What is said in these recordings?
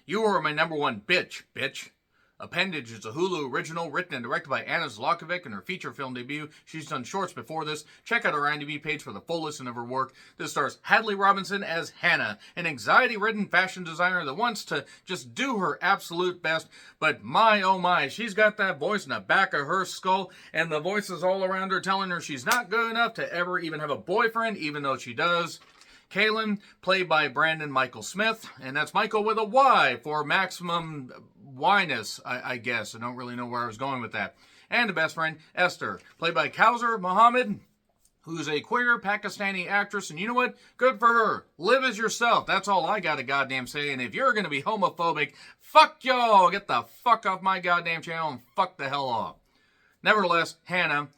You are my number one bitch, bitch. Appendage is a Hulu original written and directed by Anna Zlokovic in her feature film debut. She's done shorts before this. Check out her IMDb page for the full list of her work. This stars Hadley Robinson as Hannah, an anxiety-ridden fashion designer that wants to just do her absolute best. But my, oh my, she's got that voice in the back of her skull, and the voices all around her telling her she's not good enough to ever even have a boyfriend, even though she does. Kaylin, played by Brandon Michael Smith, and that's Michael with a Y for maximum Y-ness, I guess. I don't really know where I was going with that. And the best friend, Esther, played by Kausar Mohammed, who's a queer Pakistani actress, and you know what? Good for her. Live as yourself. That's all I gotta goddamn say, and if you're gonna be homophobic, fuck y'all! Get the fuck off my goddamn channel and fuck the hell off. Nevertheless, Hannah,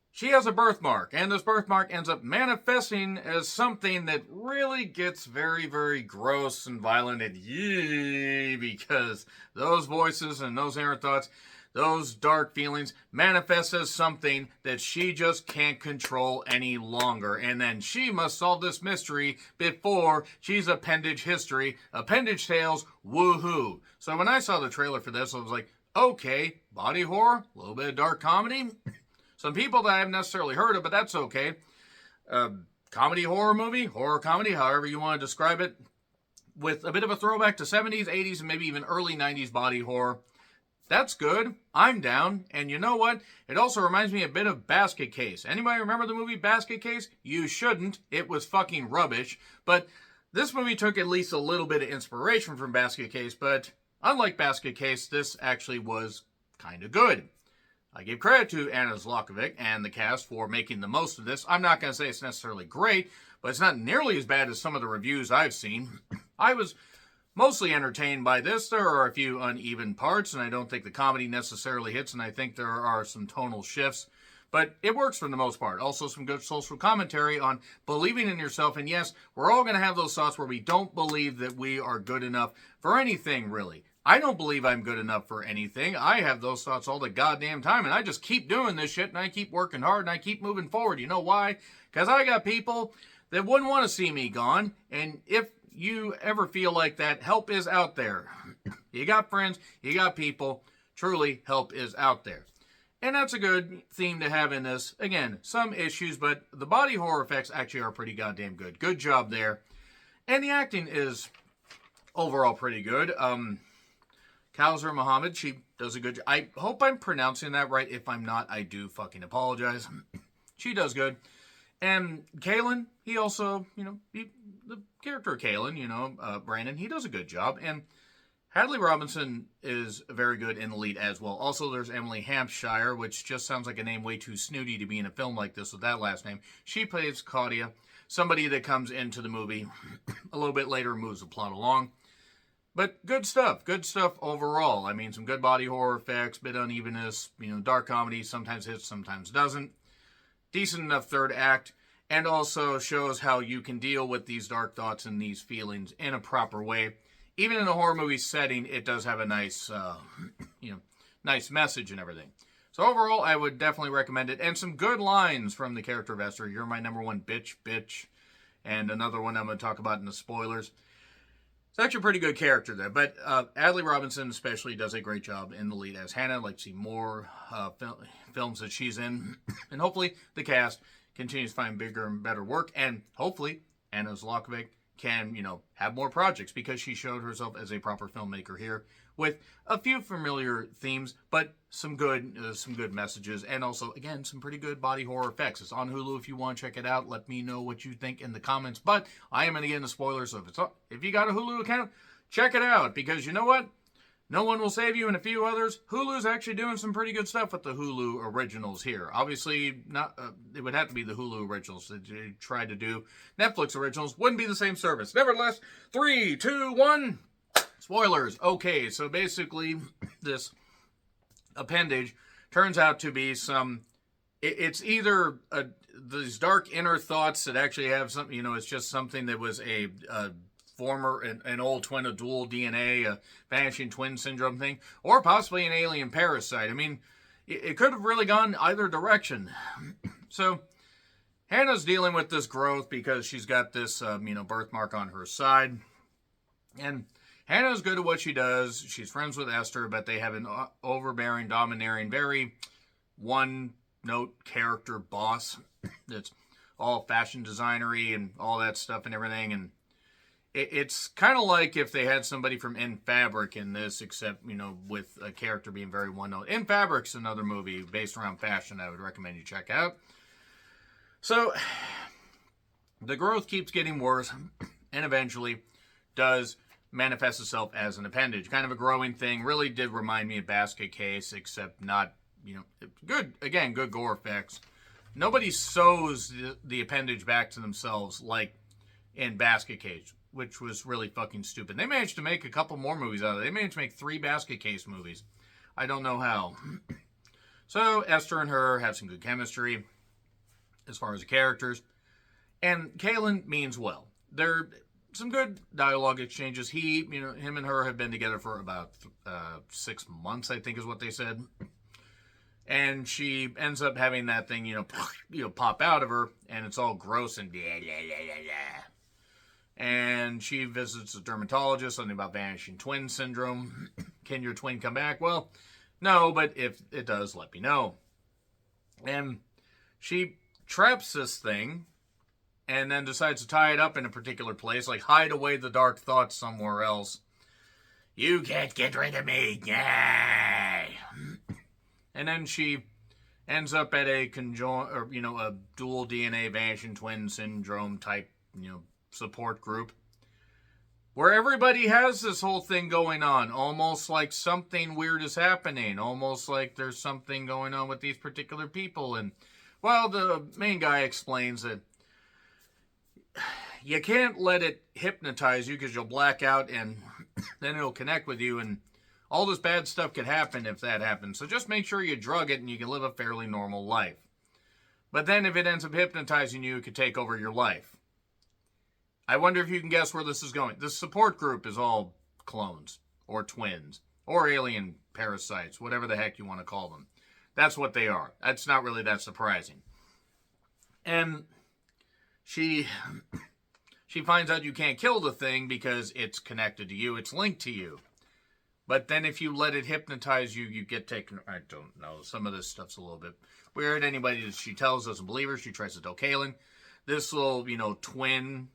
she has a birthmark, and this birthmark ends up manifesting as something that really gets very, very gross and violent and yee, because those voices and those inner thoughts, those dark feelings manifest as something that she just can't control any longer. And then she must solve this mystery before she's appendage history. Appendage tales, woohoo. So when I saw the trailer for this, I was like, okay, body horror, a little bit of dark comedy. Some people that I haven't necessarily heard of, but that's okay. Comedy horror movie, horror comedy, however you want to describe it, with a bit of a throwback to 70s, 80s, and maybe even early 90s body horror. That's good. I'm down. And you know what? It also reminds me a bit of Basket Case. Anybody remember the movie Basket Case? You shouldn't. It was fucking rubbish. But this movie took at least a little bit of inspiration from Basket Case, but unlike Basket Case, this actually was kind of good. I give credit to Anna Zlokovic and the cast for making the most of this. I'm not going to say it's necessarily great, but it's not nearly as bad as some of the reviews I've seen. I was mostly entertained by this. There are a few uneven parts, and I don't think the comedy necessarily hits, and I think there are some tonal shifts. But it works for the most part. Also, some good social commentary on believing in yourself. And yes, we're all going to have those thoughts where we don't believe that we are good enough for anything, really. I don't believe I'm good enough for anything. I have those thoughts all the goddamn time, and I just keep doing this shit, and I keep working hard, and I keep moving forward. You know why? Because I got people that wouldn't want to see me gone, and if you ever feel like that, help is out there. You got friends, you got people. Truly, help is out there. And that's a good theme to have in this. Again, some issues, but the body horror effects actually are pretty goddamn good. Good job there. And the acting is overall pretty good. Kausar Mohammed, she does a good job. I hope I'm pronouncing that right. If I'm not, I do fucking apologize. She does good. And Kaylin, he also, the character of Kaylin, Brandon, he does a good job. And Hadley Robinson is very good in the lead as well. Also, there's Emily Hampshire, which just sounds like a name way too snooty to be in a film like this with that last name. She plays Claudia, somebody that comes into the movie a little bit later and moves the plot along. But good stuff overall. I mean, some good body horror effects, bit unevenness, dark comedy, sometimes hits, sometimes doesn't. Decent enough third act, and also shows how you can deal with these dark thoughts and these feelings in a proper way. Even in a horror movie setting, it does have a nice, nice message and everything. So overall, I would definitely recommend it. And some good lines from the character of Esther. You're my number one bitch, bitch. And another one I'm going to talk about in the spoilers. It's actually a pretty good character there, but Hadley Robinson especially does a great job in the lead as Hannah. I'd like to see more films that she's in, and hopefully the cast continues to find bigger and better work, and hopefully Anna Zlokovic can, have more projects, because she showed herself as a proper filmmaker here with a few familiar themes, but some good messages, and also, again, some pretty good body horror effects. It's on Hulu if you want to check it out. Let me know what you think in the comments, but I am going to get into spoilers, so if you got a Hulu account, check it out, because you know what? No One Will Save You and a few others. Hulu's actually doing some pretty good stuff with the Hulu originals here. Obviously, not. It would have to be the Hulu originals that they tried to do. Netflix originals wouldn't be the same service. Nevertheless, 3, 2, 1... Spoilers. Okay, so basically, this appendage turns out to be it's either these dark inner thoughts that actually have something, it's just something that was a former, an old twin, a dual DNA, a vanishing twin syndrome thing, or possibly an alien parasite. I mean, it could have really gone either direction. So, Hannah's dealing with this growth because she's got this, birthmark on her side. And Hannah's good at what she does. She's friends with Esther, but they have an overbearing, domineering, very one-note character boss that's all fashion designery and all that stuff and everything. And it's kind of like if they had somebody from In Fabric in this, except, with a character being very one-note. In Fabric's another movie based around fashion I would recommend you check out. So, the growth keeps getting worse, and eventually does manifest itself as an appendage. Kind of a growing thing. Really did remind me of Basket Case, except not, good, again, good gore effects. Nobody sews the appendage back to themselves like in Basket Case, which was really fucking stupid. They managed to make a couple more movies out of it. They managed to make 3 Basket Case movies. I don't know how. So, Esther and her have some good chemistry as far as the characters. And Kaylin means well. There some good dialogue exchanges. Him and her have been together for about 6 months, I think is what they said. And she ends up having that thing, pop out of her, and it's all gross and blah, blah, blah, blah, blah. And she visits a dermatologist, something about vanishing twin syndrome. Can your twin come back? Well, no, but if it does, let me know. And she traps this thing, and then decides to tie it up in a particular place, like hide away the dark thoughts somewhere else. You can't get rid of me, yay! And then she ends up at a a dual DNA vanishing twin syndrome type, support group, where everybody has this whole thing going on, almost like something weird is happening, almost like there's something going on with these particular people. And, well, the main guy explains that you can't let it hypnotize you because you'll black out and then it'll connect with you, and all this bad stuff could happen if that happens. So just make sure you drug it and you can live a fairly normal life. But then if it ends up hypnotizing you, it could take over your life. I wonder if you can guess where this is going. This support group is all clones or twins or alien parasites, whatever the heck you want to call them. That's what they are. That's not really that surprising. And she finds out you can't kill the thing because it's connected to you. It's linked to you. But then if you let it hypnotize you, you get taken... I don't know. Some of this stuff's a little bit weird. Anybody that she tells doesn't believe her. She tries to tell Kaylin. This little, twin,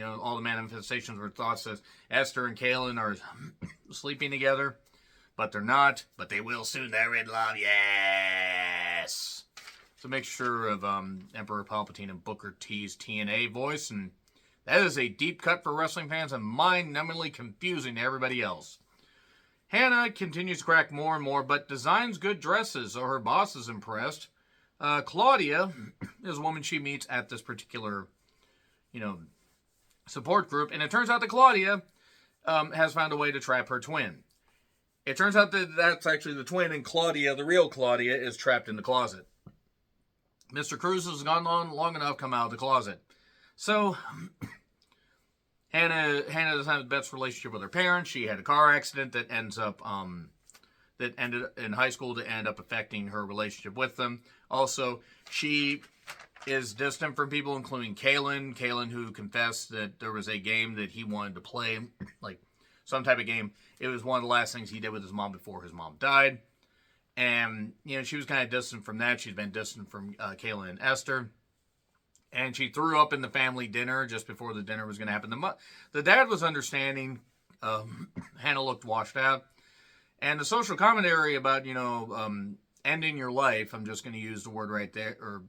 all the manifestations of her thoughts says Esther and Kaylin are sleeping together. But they're not. But they will soon. They're in love. Yes! It's a mixture of Emperor Palpatine and Booker T's TNA voice. And that is a deep cut for wrestling fans and mind-numbingly confusing to everybody else. Hannah continues to crack more and more, but designs good dresses, so her boss is impressed. Claudia is a woman she meets at this particular, support group, and it turns out that Claudia has found a way to trap her twin. It turns out that that's actually the twin, and Claudia, the real Claudia, is trapped in the closet. Mr. Cruz has gone on long enough, come out of the closet. So Hannah doesn't have the best relationship with her parents. She had a car accident that ended in high school to end up affecting her relationship with them. Also, she is distant from people, including Kaylin, who confessed that there was a game that he wanted to play, like some type of game. It was one of the last things he did with his mom before his mom died. And, she was kind of distant from that. She's been distant from Kaylin and Esther. And she threw up in the family dinner just before the dinner was going to happen. The dad was understanding. Hannah looked washed out. And the social commentary about, ending your life, I'm just going to use the word right there, or,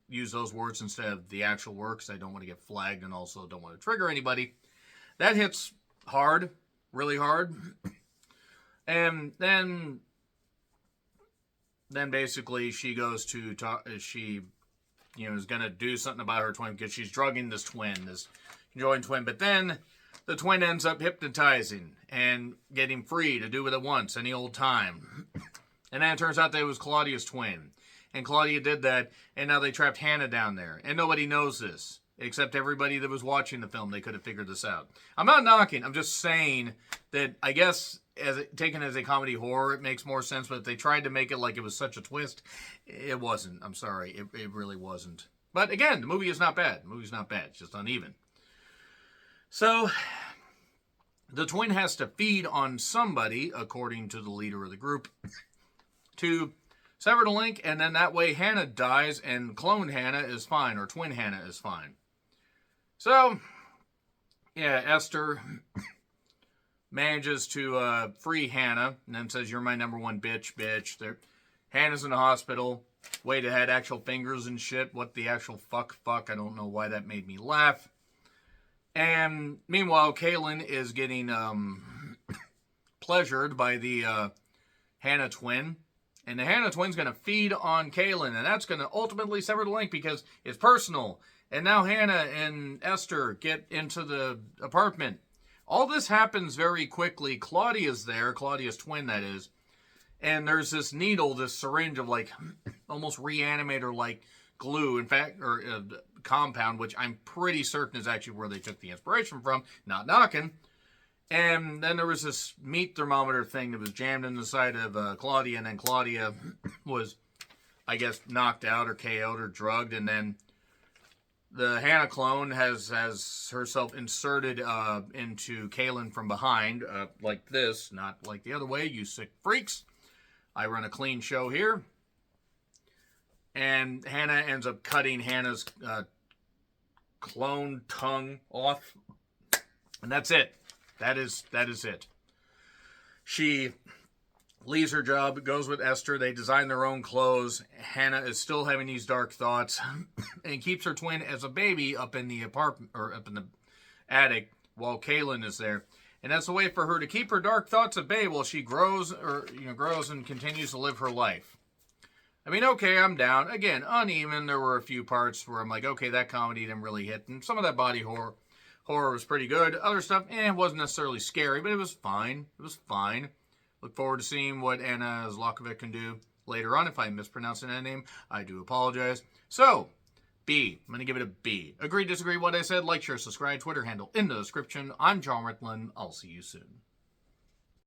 use those words instead of the actual word, because I don't want to get flagged and also don't want to trigger anybody. That hits hard, really hard. And then basically she goes to talk, she is going to do something about her twin because she's drugging this joint twin. But then the twin ends up hypnotizing and getting free to do what it wants any old time. And then it turns out that it was Claudia's twin. And Claudia did that, and now they trapped Hannah down there. And nobody knows this, except everybody that was watching the film. They could have figured this out. I'm not knocking. I'm just saying that I guess taken as a comedy horror, it makes more sense. But if they tried to make it like it was such a twist, it wasn't. I'm sorry. It really wasn't. But again, the movie is not bad. The movie's not bad. It's just uneven. So The twin has to feed on somebody, according to the leader of the group, to sever the link, and then that way Hannah dies and clone Hannah is fine, or twin Hannah is fine. So, yeah, Esther manages to free Hannah, and then says, "You're my number one bitch." Hannah's in the hospital. Wait, it had actual fingers and shit. What the actual fuck? I don't know why that made me laugh. And meanwhile, Kaylin is getting pleasured by the Hannah twin. And the Hannah twin's going to feed on Kaylin. And that's going to ultimately sever the link because it's personal. And now Hannah and Esther get into the apartment. All this happens very quickly. Claudia's there. Claudia's twin, that is. And there's this needle, this syringe of like almost reanimator-like glue, in fact, or compound, which I'm pretty certain is actually where they took the inspiration from, not knocking. And then there was this meat thermometer thing that was jammed in the side of Claudia, and then Claudia was, I guess, knocked out or KO'd or drugged, and then the Hannah clone has herself inserted into Kaylin from behind, like this, not like the other way, you sick freaks. I run a clean show here. And Hannah ends up cutting Hannah's clone tongue off. And that's it. That is it. She leaves her job, goes with Esther. They design their own clothes. Hannah is still having these dark thoughts and keeps her twin as a baby up in the apartment or up in the attic while Kaylin is there. And that's a way for her to keep her dark thoughts at bay while she grows and continues to live her life. I mean, okay, I'm down. Again, uneven. There were a few parts where I'm like, okay, that comedy didn't really hit. And some of that body horror was pretty good. Other stuff, wasn't necessarily scary, but it was fine. It was fine. Look forward to seeing what Anna Zlokovic can do later on. If I'm mispronouncing that name, I do apologize. So, B. I'm going to give it a B. Agree, disagree, what I said? Like, share, subscribe, Twitter handle in the description. I'm John Ritlin. I'll see you soon.